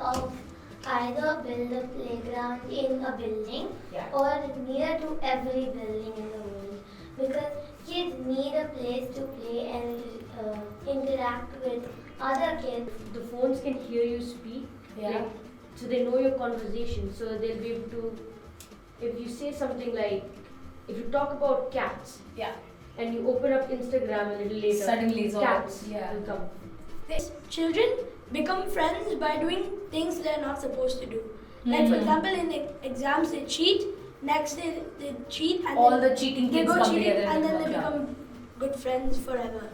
of either build a playground in a building Yeah. or near to every building in the world, because kids need a place to play and interact with other kids. The phones can hear you speak, Yeah. so they know your conversation, so they'll be able to, if you say something like, if you talk about cats, Yeah. and you open up Instagram a little later, Suddenly it's all- cats yeah. will come. Children become friends by doing things they're not supposed to do. Like for example, in exams they cheat. Next day they cheat, and All then the cheating they kids go come cheating, together and then they yeah. become good friends forever.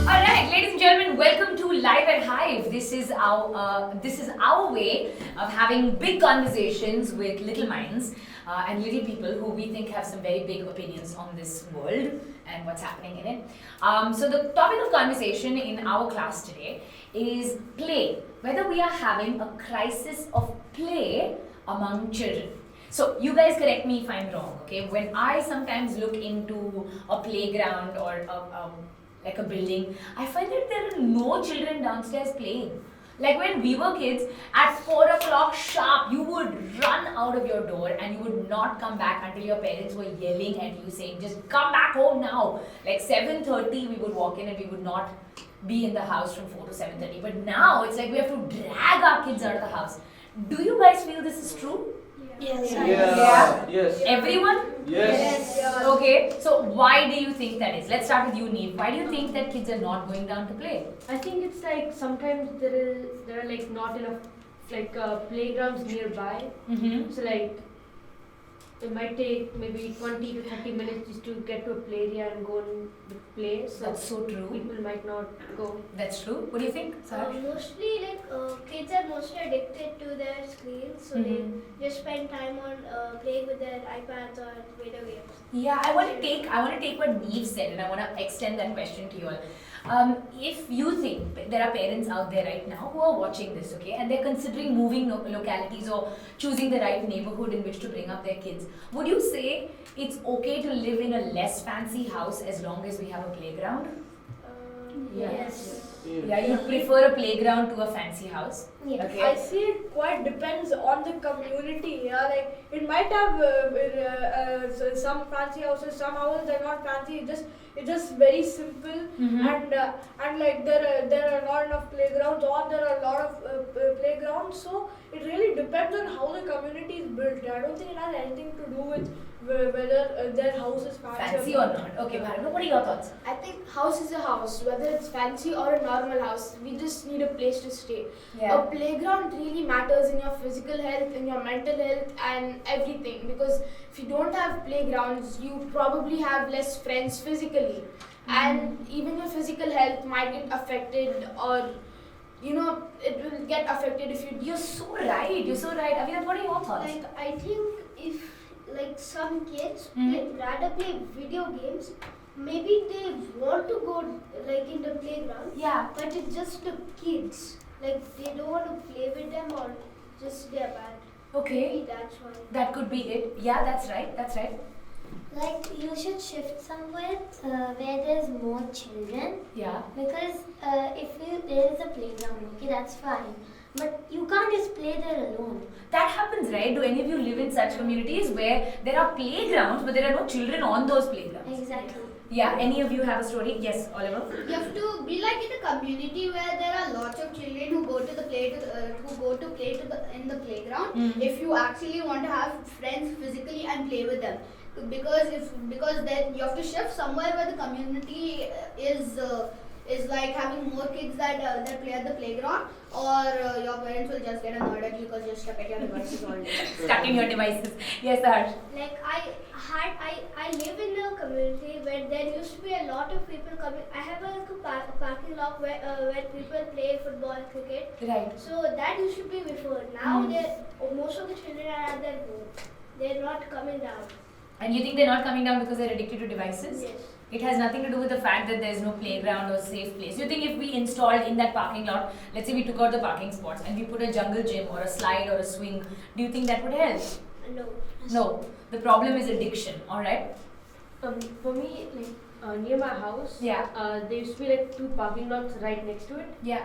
Alright, ladies and gentlemen, welcome to Live at Hive. This is our way of having big conversations with little minds and little people who we think have some very big opinions on this world and what's happening in it. So the topic of conversation in our class today is play. Whether we are having a crisis of play among children. So you guys correct me if I'm wrong, okay? When I sometimes look into a playground or like a building, I find that there are no children downstairs playing. Like when we were kids, at 4 o'clock sharp, you would run out of your door and you would not come back until your parents were yelling at you saying, just come back home now. Like 7:30, we would walk in and we would not be in the house from 4 to 7:30. But now it's like we have to drag our kids out of the house. Do you guys feel this is true? Yes. Yeah. Yes. Everyone? Yes. Okay, so why do you think that is? Let's start with you, Neil. Why do you think that kids are not going down to play? I think it's like sometimes there are like not enough playgrounds nearby. Mm-hmm. So like it might take maybe 20 to 30 minutes just to get to a play area and go and play. So That's so true. people might not go. That's true. What do you think, Saraj? Mostly kids are mostly addicted to their screens, so they just spend time on playing with their iPads or video games. Yeah, I want to take what Neve said and I want to extend that question to you all. If you think there are parents out there right now who are watching this, okay, and they're considering moving localities or choosing the right neighborhood in which to bring up their kids, would you say it's okay to live in a less fancy house as long as we have a playground? Yes. Yeah, you prefer a playground to a fancy house? Yeah. Okay. I see it quite depends on the community. Yeah, like it might have some fancy houses, some houses are not fancy. It's just very simple, and like there are not enough playgrounds, or there are a lot of playgrounds. So it really depends on how the community is built. I don't think it has anything to do with whether their house is Fancy or not? Okay, Bhargav, what are your thoughts? I think house is a house, whether it's fancy or a normal house. We just need a place to stay. A playground really matters in your physical health, in your mental health, and everything. Because if you don't have playgrounds, you probably have less friends physically, and even your physical health might get affected, or it will get affected if you. You're so right. Avinath, what are your thoughts? Like I think if some kids rather play video games, maybe they want to go in the playground. Yeah. But it's just the kids. Like they don't want to play with them, or just they're bad. Okay. Maybe that's why. That could be it. Yeah, that's right. Like you should shift somewhere where there's more children. Yeah. Because if there is a playground, okay, that's fine. But you can't just play there alone. That happens, right? Do any of you live in such communities where there are playgrounds but there are no children on those playgrounds? Exactly. Yeah, any of you have a story? Yes, Oliver? You have to be like in a community where there are lots of children who go to play in the playground. If you actually want to have friends physically and play with them, because then you have to shift somewhere where the community is like having more kids that play at the playground, or your parents will just get annoyed at you because you're stuck at your devices all day. Stuck in your devices. Yes, Harsh. Like I live in a community where there used to be a lot of people coming. I have a parking lot where people play football, cricket. Right. So that used to be before. Now most of the children are at their home. They're not coming down. And you think they're not coming down because they're addicted to devices? Yes. It has nothing to do with the fact that there's no playground or safe place. You think if we installed in that parking lot, let's say we took out the parking spots and we put a jungle gym or a slide or a swing, do you think that would help? No. No. The problem is addiction, alright? For me, near my house, Yeah. there used to be like 2 parking lots right next to it. Yeah.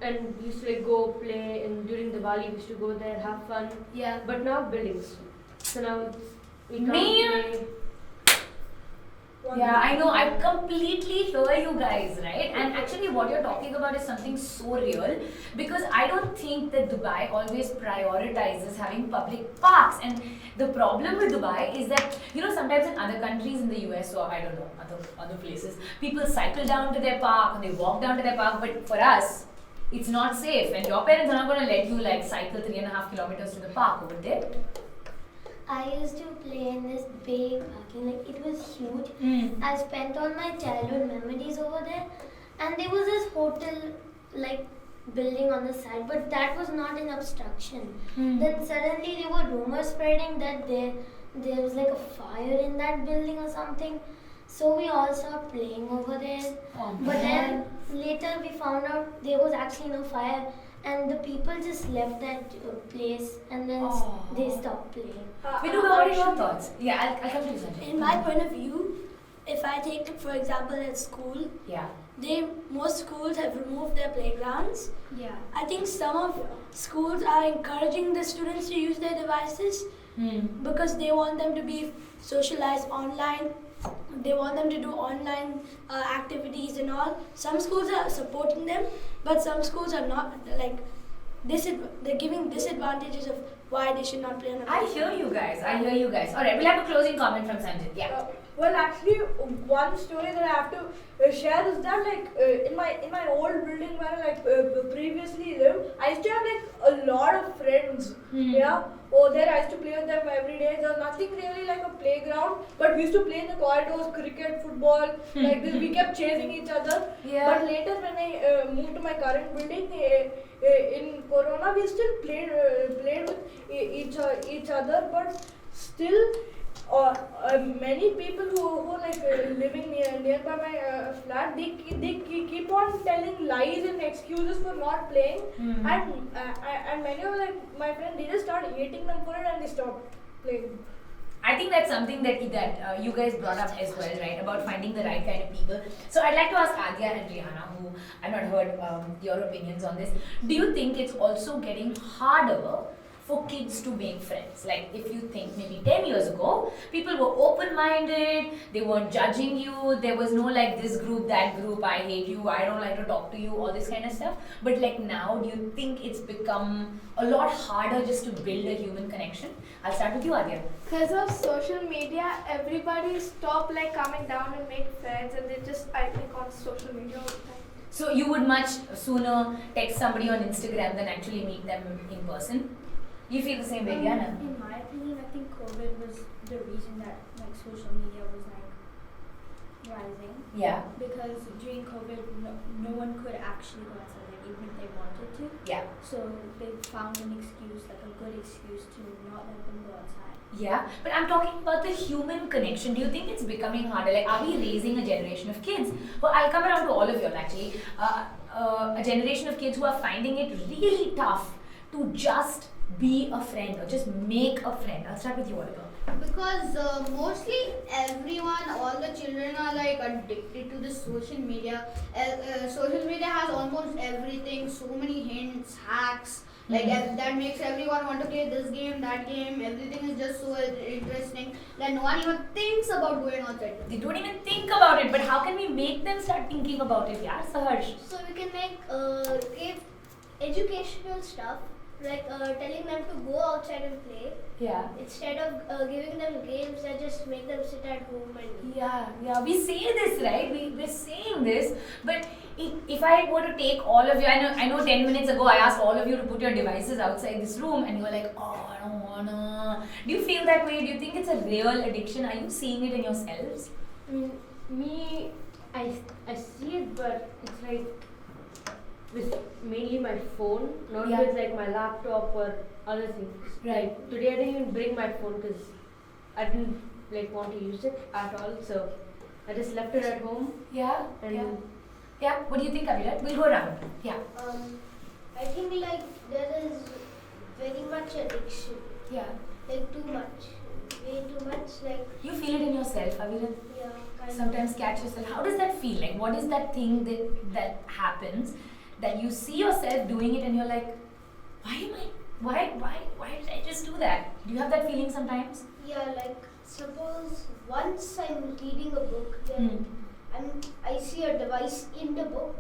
And we used to like go play, and during Diwali we used to go there, have fun. Yeah. But now buildings, so now we can't Man. play. Yeah, I know. I completely hear you guys, right? And actually, what you're talking about is something so real because I don't think that Dubai always prioritizes having public parks. And the problem with Dubai is that, sometimes in other countries in the US or I don't know, other places, people cycle down to their park and they walk down to their park. But for us, it's not safe. And your parents are not going to let you like cycle 3.5 kilometers to the park over there. I used to play in this big parking, like it was huge. I spent all my childhood memories over there, and there was this hotel like building on the side, but that was not an obstruction. Then suddenly there were rumors spreading that there was like a fire in that building or something. So we all started playing over there. But then later we found out there was actually no fire. And the people just left that place and then they stopped playing. Vinu, what are your thoughts? Yeah, I'll come to you, Sanjay. In my point of view, if I take it for example at school, Yeah. most schools have removed their playgrounds. Yeah. I think some of schools are encouraging the students to use their devices because they want them to be socialized online. They want them to do online activities and all. Some schools are supporting them, but some schools are not. Like, they're giving disadvantages of why they should not play on a I hear you guys. Alright, we'll have a closing comment from Sanjay. Yeah. Well, actually, one story that I have to share is that in my old building where I previously lived, I used to have a lot of friends. Yeah. Over there, I used to play with them every day. There was nothing really like a playground, but we used to play in the corridors, cricket, football, like this. We kept chasing each other. Yeah. But later, when I moved to my current building, in Corona, we still played with each other, but still. Many people who living nearby my flat, they keep on telling lies and excuses for not playing, and many of my friends, they just start hating them for it and they stop playing. I think that's something that you guys brought up as well, right? About finding the right kind of people. So I'd like to ask Adya and Rihanna, who I've not heard your opinions on this. Do you think it's also getting harder for kids to make friends? Like if you think maybe 10 years ago, people were open-minded, they weren't judging you, there was no like this group, that group, I hate you, I don't like to talk to you, all this kind of stuff. But like now, do you think it's become a lot harder just to build a human connection? I'll start with you, Adya. Because of social media, everybody stop coming down and make friends, and they just on social media all the time. So you would much sooner text somebody on Instagram than actually meet them in person? You feel the same way, Rihanna? In my opinion, I think COVID was the reason that social media was rising. Yeah. Because during COVID, no one could actually go outside, even if they wanted to. Yeah. So they found an excuse, a good excuse to not let them go outside. Yeah, but I'm talking about the human connection. Do you think it's becoming harder? Like, are we raising a generation of kids? Well, I'll come around to all of you actually. A generation of kids who are finding it really tough to just be a friend or just make a friend. I'll start with you, Oliver. Because mostly everyone, all the children are addicted to the social media. Social media has almost everything, so many hints, hacks. That makes everyone want to play this game, that game. Everything is just so interesting that no one even thinks about going outside. They don't even think about it, but how can we make them start thinking about it? Yeah, Saharsh. So we can give educational stuff, telling them to go outside and play. Yeah. Instead of giving them games that just make them sit at home and. Yeah. We say this, right? We're saying this, but if I were to take all of you, I know 10 minutes ago I asked all of you to put your devices outside this room and you were like, oh, I don't wanna. Do you feel that way? Do you think it's a real addiction? Are you seeing it in yourselves? Me, I see it, but it's with mainly my phone, not with my laptop or other things. Right. Today I didn't even bring my phone because I didn't want to use it at all. So I just left it at home. Yeah. And Yeah. Yeah. What do you think, Kavita? We'll go around. Yeah. I think like there is very much addiction, Yeah. like too much, way too much. Like You feel it in yourself, Kavita. yeah, kind Sometimes catch yourself. How does that feel? Like, what is that thing that happens that you see yourself doing it and you're like, why did I just do that? Do you have that feeling sometimes? of. Yeah, like suppose once I'm reading a book, then I see a device in the book,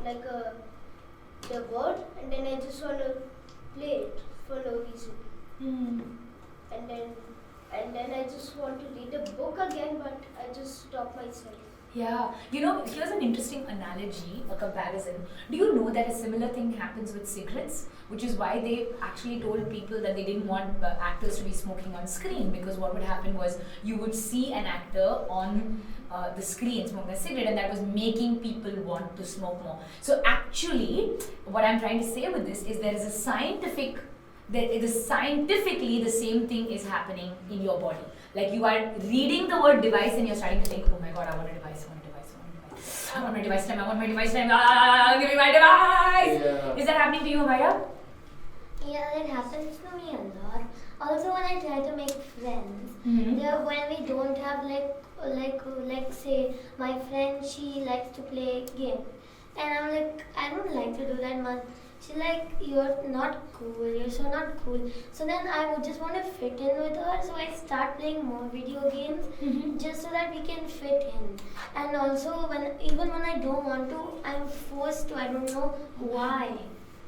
like the word, and then I just want to play it for no reason. And then I just want to read the book again, but I just stop myself. Yeah, here's an interesting analogy, a comparison. Do you know that a similar thing happens with cigarettes? Which is why they actually told people that they didn't want actors to be smoking on screen, because what would happen was you would see an actor on the screen smoking a cigarette, and that was making people want to smoke more. So actually, what I'm trying to say with this is there is a scientifically the same thing is happening in your body. Like you are reading the word device and you're starting to think, oh my god, I want a device, I want my device time, give me my device. Yeah. Is that happening to you, Amira? Yeah, it happens to me a lot. Also, when I try to make friends, when we don't have like say my friend, she likes to play games, and I'm like, I don't like to do that much. She's like, you're not cool, you're so not cool. So then I would just want to fit in with her, so I start playing more video games just so that we can fit in. And also, even when I don't want to, I'm forced to, I don't know why.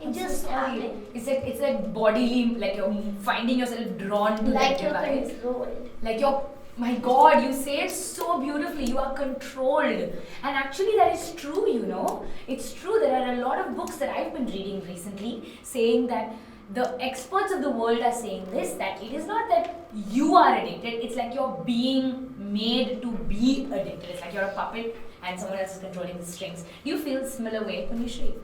It just happens. It's like bodily, like you're finding yourself drawn to Like that you're device. controlled. Like my god, you say it so beautifully, you are controlled. And actually that is true, It's true, there are a lot of books that I've been reading recently saying that the experts of the world are saying this, that it is not that you are addicted, it's like you're being made to be addicted. It's like you're a puppet and someone else is controlling the strings. Do you feel similar way, Punishri?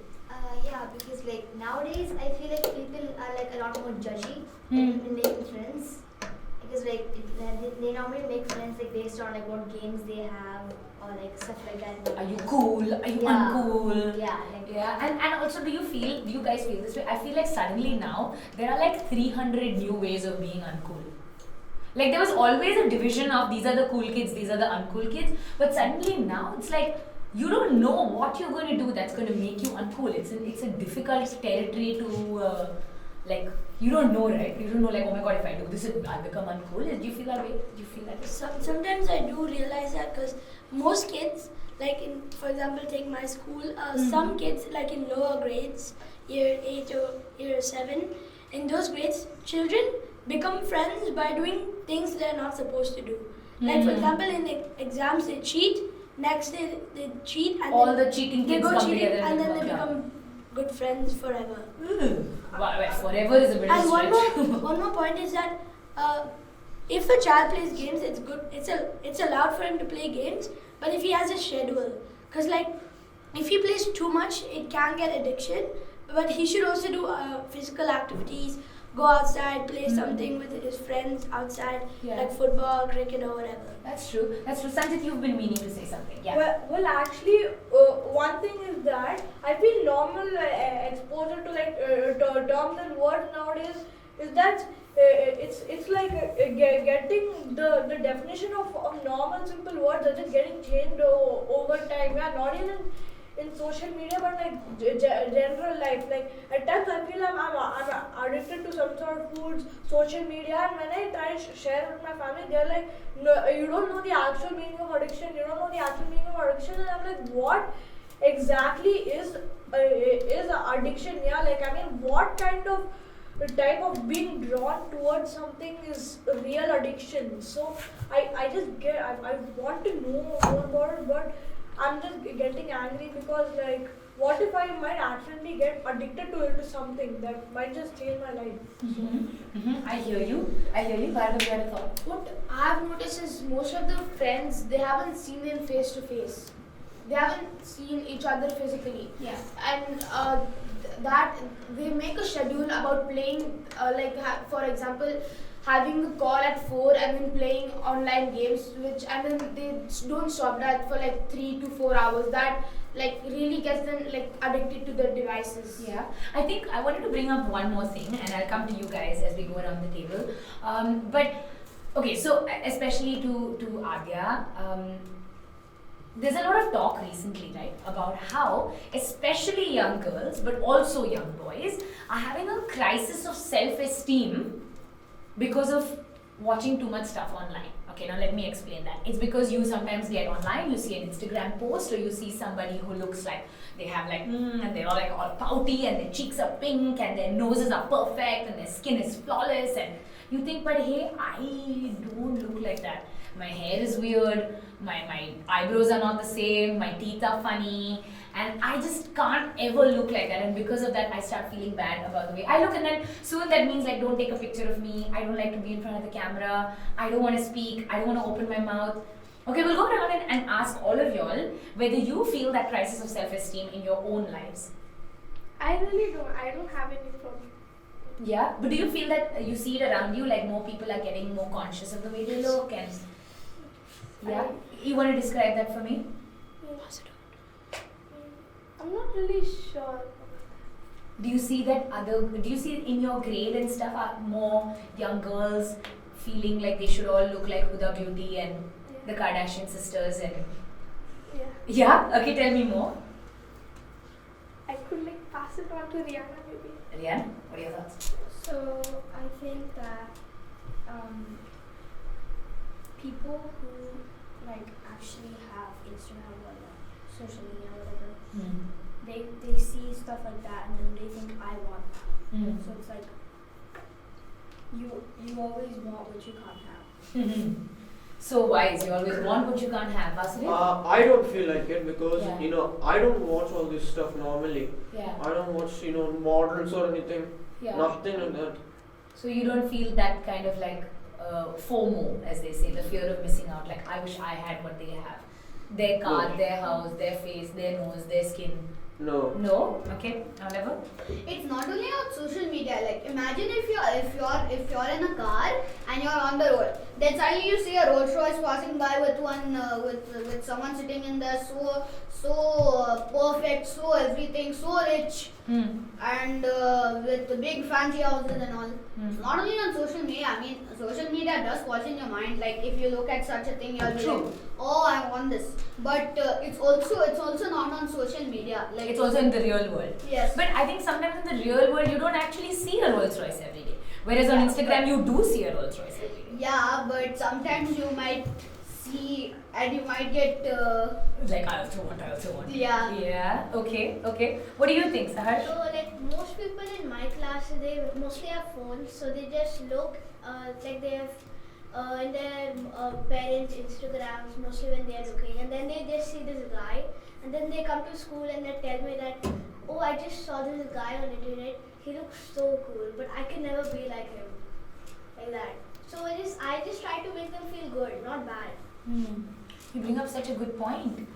Yeah, because like nowadays I feel like people are like a lot more judgy in making friends. Because like they normally make friends like based on like what games they have or like stuff like that. Are you cool? Are you uncool? Yeah. And also do you guys feel this way? I feel like suddenly now there are like 300 new ways of being uncool. Like there was always a division of these are the cool kids, these are the uncool kids, but suddenly now it's like you don't know what you're going to do that's going to make you uncool. It's a difficult territory to like, you don't know, right? You don't know like, oh my god, if I do this, I'll become uncool. Do you feel that way? Do you feel that way? Sometimes I do realize that, because most kids, like for example, take my school, some kids like in lower grades, year 8 or year 7, in those grades, children become friends by doing things they're not supposed to do. Like for example, in the exams they cheat, next day they cheat, and all then the cheating they kids go come cheating, together and then they become become good friends forever. Forever is a bit And stretch. one more point is that if a child plays games, it's good. It's allowed for him to play games, but if he has a schedule, because like if he plays too much, it can get addiction. But he should also do physical activities, go outside, play something with his friends outside, like football, cricket, or whatever. That's true. Sanjit, you've been meaning to say something. Yeah. Well, actually, one thing is that I feel normal exposure to like terms and words nowadays is that it's like getting the definition of normal simple words are just getting changed over time. Yeah, not even in social media, but like general life. Like at times I feel I'm addicted to some sort of foods, social media, and when I try to share with my family, they're like, no, you don't know the actual meaning of addiction. You don't know the actual meaning of addiction, and I'm like, what exactly is addiction? Yeah, like I mean, what kind of type of being drawn towards something is a real addiction? So I want to know more about it, but I'm just getting angry because like, what if I might accidentally get addicted to something that might just change my life? I hear you. Bhargav, you had a thought. What I've noticed is most of the friends, they haven't seen them face to face. They haven't seen each other physically. Yeah. And that they make a schedule about playing, for example, having a call at 4 and then playing online games, which and then they don't stop that for like 3 to 4 hours. That like really gets them like addicted to the devices. Yeah, I think I wanted to bring up one more thing, and I'll come to you guys as we go around the table. But okay, so especially to Adya, there's a lot of talk recently, right, about how especially young girls, but also young boys, are having a crisis of self-esteem because of watching too much stuff online. Okay, now let me explain that. It's because you sometimes get online, you see an Instagram post, or you see somebody who looks like they have like, and they're all like all pouty, and their cheeks are pink, and their noses are perfect, and their skin is flawless, and you think, but hey, I don't look like that. My hair is weird, my eyebrows are not the same, my teeth are funny, and I just can't ever look like that, and because of that I start feeling bad about the way I look, and then soon that means like, don't take a picture of me, I don't like to be in front of the camera, I don't want to speak, I don't want to open my mouth. Okay, we'll go around and ask all of y'all whether you feel that crisis of self-esteem in your own lives. I really don't. I don't have any problem. Yeah, but do you feel that you see it around you, like more people are getting more conscious of the way they look, and yeah, you want to describe that for me? I'm not really sure. Do you see in your grade and stuff, are more young girls feeling like they should all look like Huda Beauty and the Kardashian sisters and Yeah. yeah? Okay, tell me more. I could like pass it on to Rihanna maybe. Rian, what are your thoughts? So I think that people who like actually have Instagram or social media or whatever, they see stuff like that and then they think I want that. So it's like you always want what you can't have. So wise, you always want what you can't have, Vasudev? I don't feel like it because Yeah. I don't watch all this stuff normally. Yeah. I don't watch models or anything. Yeah. Nothing like that. So you don't feel that kind of like FOMO, as they say, the fear of missing out. Like, I wish I had what they have. Their car, No. their house, their face, their nose, their skin. No. No? Okay. Oliver? It's not only on social media. Like imagine if you're in a car and you're on the road. Then suddenly you see a Rolls Royce passing by with one with someone sitting in there so perfect, so everything, so rich, and with the big fancy houses and all. Not only on social media. I mean, social media does poison your mind. Like if you look at such a thing, you'll be like, oh, I want this. But it's also not on social media. Like It's also in the real world. Yes. But I think sometimes in the real world, you don't actually see a Rolls Royce every day. Whereas on Instagram, you do see a Rolls Royce every day. Yeah, but sometimes you might see and you might get Like, I also want. Yeah. Yeah. Okay. What do you think, Sahar? So like most people in my class, they mostly have phones, so they just look like they have in their parents' Instagrams mostly when they are looking, and then they just see this guy, and then they come to school and they tell me that, oh, I just saw this guy on internet, he looks so cool, but I can never be like him, like that. So I just try to make them feel good, not bad. You bring up such a good point.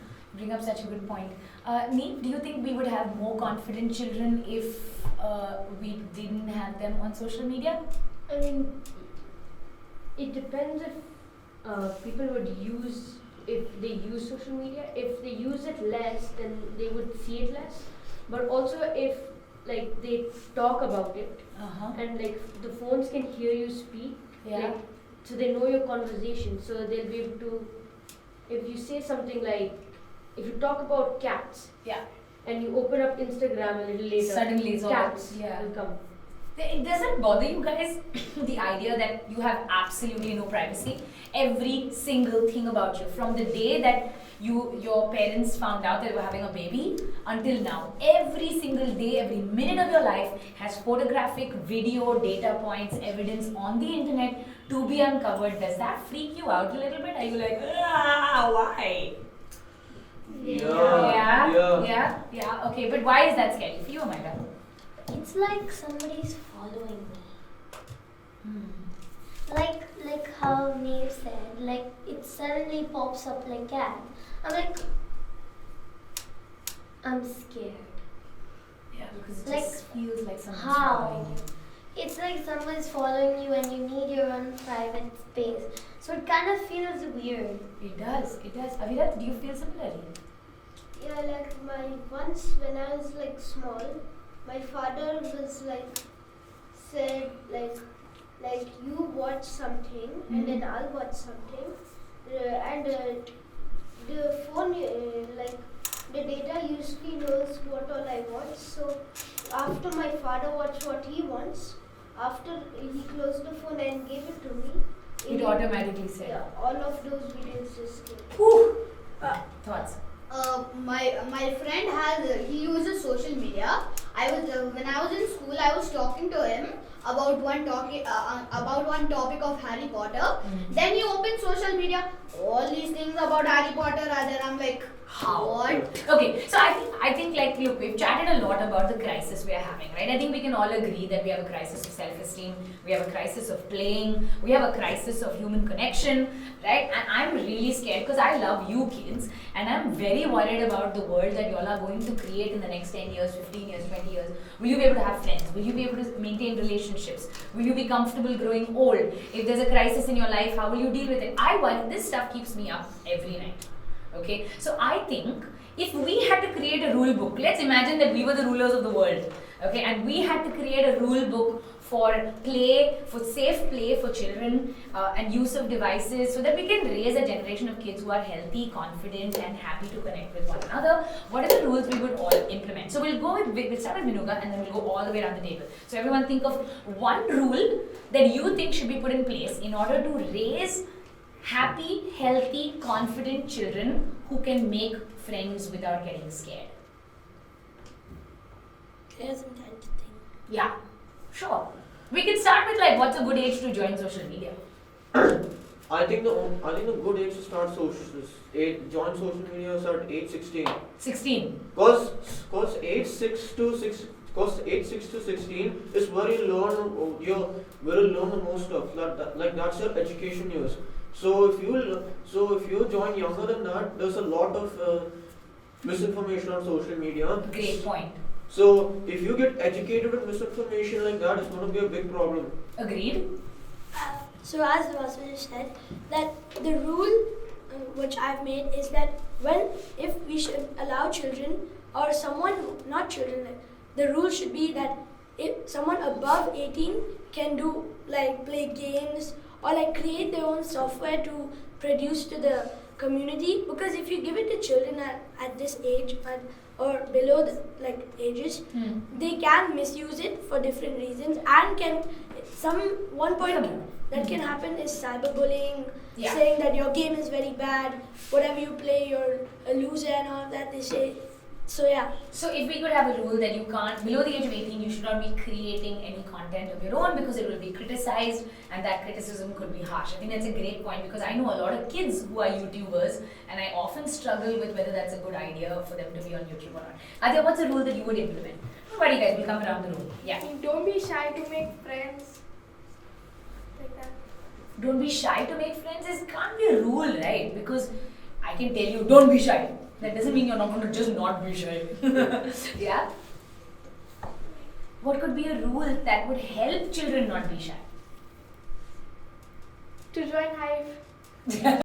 Neet, do you think we would have more confident children if we didn't have them on social media? I mean, it depends if people would if they use social media. If they use it less, then they would see it less. But also if like they talk about it and like the phones can hear you speak, like, so they know your conversation, so they'll be able to, if you say something like, if you talk about cats, and you open up Instagram a little later, Suddenly it's all- cats yeah. will come. It doesn't bother you guys the idea that you have absolutely no privacy? Every single thing about you, from the day that your parents found out that you were having a baby until now, every single day, every minute of your life has photographic, video, data points, evidence on the internet to be uncovered. Does that freak you out a little bit? Are you like, why? Yeah. Okay, but why is that scary for you, Amanda? It's like somebody's following me. Like how Neil said, like it suddenly pops up like that. I'm like, I'm scared. Yeah, because it Like, just feels like someone's how? following you. it's like someone's following you and you need your own private space. So it kind of feels weird. It does. Avirat, do you feel similarly? Yeah, like once when I was like small, my father was like said like you watch something and then I'll watch something, and the phone like the data usually knows what all I watch. So after my father watched what he wants, after he closed the phone and gave it to me, It automatically said. yeah, all of those videos just came. Whew. Thoughts? My friend he uses social media. When I was in school, I was talking to him about one topic of Harry Potter. Then he opened social media. All these things about Harry Potter are there. I'm like, How? what? Okay, so I think like look, we've chatted a lot about the crisis we are having, right? I think we can all agree that we have a crisis of self-esteem, we have a crisis of playing, we have a crisis of human connection, right? And I'm really scared because I love you kids and I'm very worried about the world that y'all are going to create in the next 10 years, 15 years, 20 years. Will you be able to have friends? Will you be able to maintain relationships? Will you be comfortable growing old? If there's a crisis in your life, how will you deal with it? I worry, this stuff keeps me up every night. Okay, so I think if we had to create a rule book, let's imagine that we were the rulers of the world, okay, and we had to create a rule book for play, for safe play for children and use of devices so that we can raise a generation of kids who are healthy, confident and happy to connect with one another. What are the rules we would all implement? So we'll start with Minuga and then we'll go all the way around the table. So everyone think of one rule that you think should be put in place in order to raise happy, healthy, confident children who can make friends without getting scared. There's some time to think. Yeah, sure. We can start with like what's a good age to join social media. I think the good age to start join social media is at age 16. 16. Cause age 6 to 16 is where you learn the most stuff. That's your education years. So if you join younger than that, there's a lot of misinformation on social media. Great point. So if you get educated with misinformation like that, it's going to be a big problem. Agreed? So as Vasu said, that the rule which I've made is that if we should allow children or someone, not children, like, the rule should be that if someone above 18 can do like play games or like create their own software to produce to the community, because if you give it to children at this age or below the like ages, they can misuse it for different reasons and one point that can happen is cyberbullying, saying that your game is very bad, whatever you play you're a loser and all that they say. So yeah. So if we could have a rule that you can't, below the age of 18, you should not be creating any content of your own because it will be criticized and that criticism could be harsh. I think that's a great point because I know a lot of kids who are YouTubers and I often struggle with whether that's a good idea for them to be on YouTube or not. Adya, what's a rule that you would implement? Nobody guys will come around the room. Yeah. Don't be shy to make friends. Like that. Don't be shy to make friends. It can't be a rule, right? Because I can tell you, don't be shy. That doesn't mean you're not going to just not be shy. Yeah? What could be a rule that would help children not be shy? To join Hive.